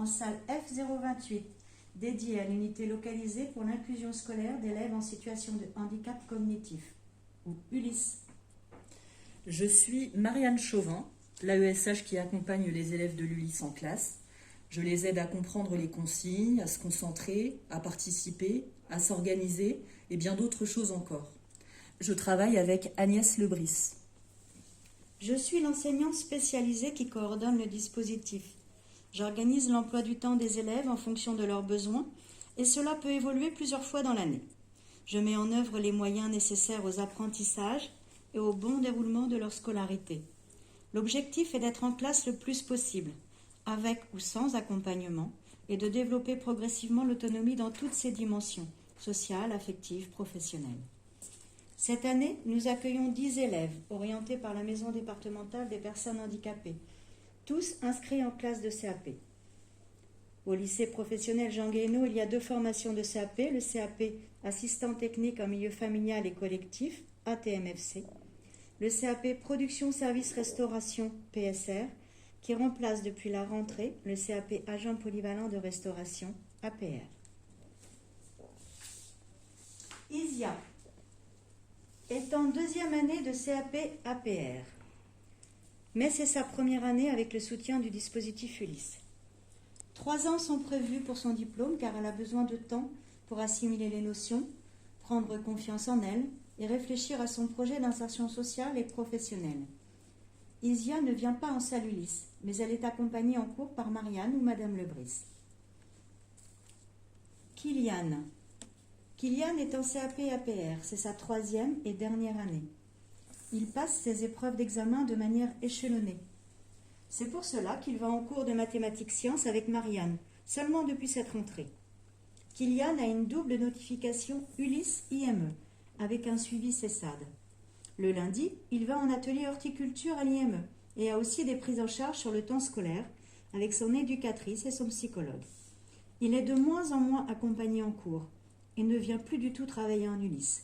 en salle F028, dédiée à l'unité localisée pour l'inclusion scolaire d'élèves en situation de handicap cognitif, ou ULIS. Je suis Marianne Chauvin, l'AESH qui accompagne les élèves de l'ULIS en classe. Je les aide à comprendre les consignes, à se concentrer, à participer, à s'organiser et bien d'autres choses encore. Je travaille avec Agnès Lebris. Je suis l'enseignante spécialisée qui coordonne le dispositif. J'organise l'emploi du temps des élèves en fonction de leurs besoins et cela peut évoluer plusieurs fois dans l'année. Je mets en œuvre les moyens nécessaires aux apprentissages et au bon déroulement de leur scolarité. L'objectif est d'être en classe le plus possible, avec ou sans accompagnement, et de développer progressivement l'autonomie dans toutes ses dimensions, sociales, affectives, professionnelles. Cette année, nous accueillons 10 élèves orientés par la Maison départementale des personnes handicapées, tous inscrits en classe de CAP. Au lycée professionnel Jean Guéhenno, il y a 2 formations de CAP, le CAP assistant technique en milieu familial et collectif, ATMFC, le CAP production service restauration, PSR, qui remplace depuis la rentrée le CAP agent polyvalent de restauration, APR. Isia est en 2e année de CAP APR, mais c'est sa première année avec le soutien du dispositif ULIS. 3 ans sont prévus pour son diplôme car elle a besoin de temps pour assimiler les notions, prendre confiance en elle et réfléchir à son projet d'insertion sociale et professionnelle. Isia ne vient pas en salle ULIS, mais elle est accompagnée en cours par Marianne ou Madame Lebris. Kylian est en CAP APR, c'est sa 3e et dernière année. Il passe ses épreuves d'examen de manière échelonnée. C'est pour cela qu'il va en cours de mathématiques-sciences avec Marianne, seulement depuis cette rentrée. Kylian a une double notification ULIS-IME, avec un suivi CESAD. Le lundi, il va en atelier horticulture à l'IME et a aussi des prises en charge sur le temps scolaire avec son éducatrice et son psychologue. Il est de moins en moins accompagné en cours et ne vient plus du tout travailler en ULIS.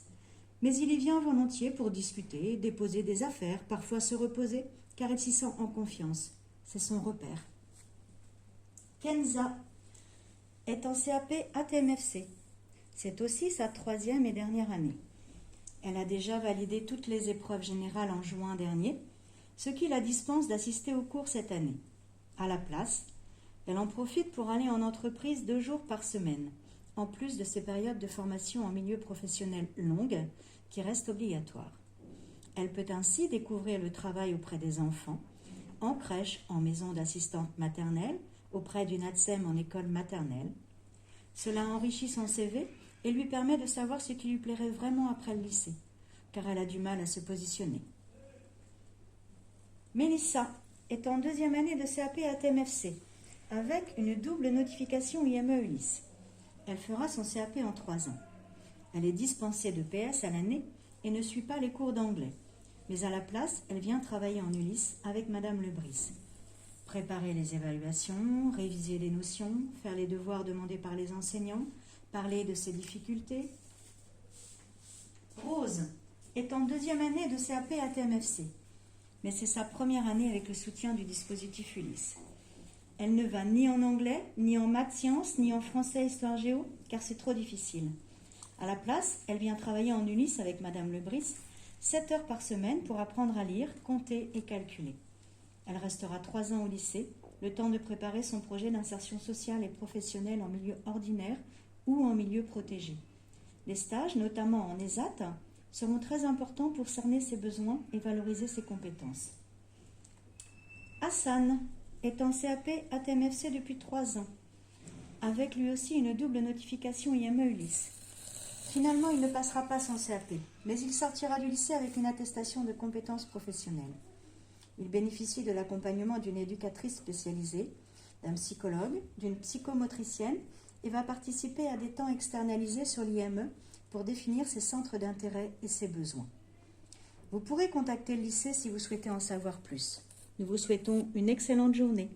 Mais il y vient volontiers pour discuter, déposer des affaires, parfois se reposer, car il s'y sent en confiance. C'est son repère. Kenza est en CAP ATMFC. C'est aussi sa 3e et dernière année. Elle a déjà validé toutes les épreuves générales en juin dernier, ce qui la dispense d'assister aux cours cette année. À la place, elle en profite pour aller en entreprise 2 jours par semaine, en plus de ses périodes de formation en milieu professionnel longues, qui restent obligatoires. Elle peut ainsi découvrir le travail auprès des enfants, en crèche, en maison d'assistante maternelle, auprès d'une ATSEM en école maternelle. Cela enrichit son CV et lui permet de savoir ce qui lui plairait vraiment après le lycée, car elle a du mal à se positionner. Mélissa est en 2e année de CAP ATMFC, avec une double notification IME-ULIS. Elle fera son CAP en 3 ans. Elle est dispensée de PS à l'année et ne suit pas les cours d'anglais. Mais à la place, elle vient travailler en ULIS avec Madame Lebris. Préparer les évaluations, réviser les notions, faire les devoirs demandés par les enseignants, parler de ses difficultés. Rose est en 2e année de CAP ATMFC, mais c'est sa première année avec le soutien du dispositif ULIS. Elle ne va ni en anglais, ni en maths sciences, ni en français histoire géo, car c'est trop difficile. À la place, elle vient travailler en ULIS avec Madame Lebris, 7 heures par semaine pour apprendre à lire, compter et calculer. Elle restera 3 ans au lycée, le temps de préparer son projet d'insertion sociale et professionnelle en milieu ordinaire ou en milieu protégé. Les stages, notamment en ESAT, seront très importants pour cerner ses besoins et valoriser ses compétences. Hassan est en CAP ATMFC depuis 3 ans, avec lui aussi une double notification IME-ULIS. Finalement, il ne passera pas son CAP, mais il sortira du lycée avec une attestation de compétences professionnelles. Il bénéficie de l'accompagnement d'une éducatrice spécialisée, d'un psychologue, d'une psychomotricienne et va participer à des temps externalisés sur l'IME pour définir ses centres d'intérêt et ses besoins. Vous pourrez contacter le lycée si vous souhaitez en savoir plus. Nous vous souhaitons une excellente journée.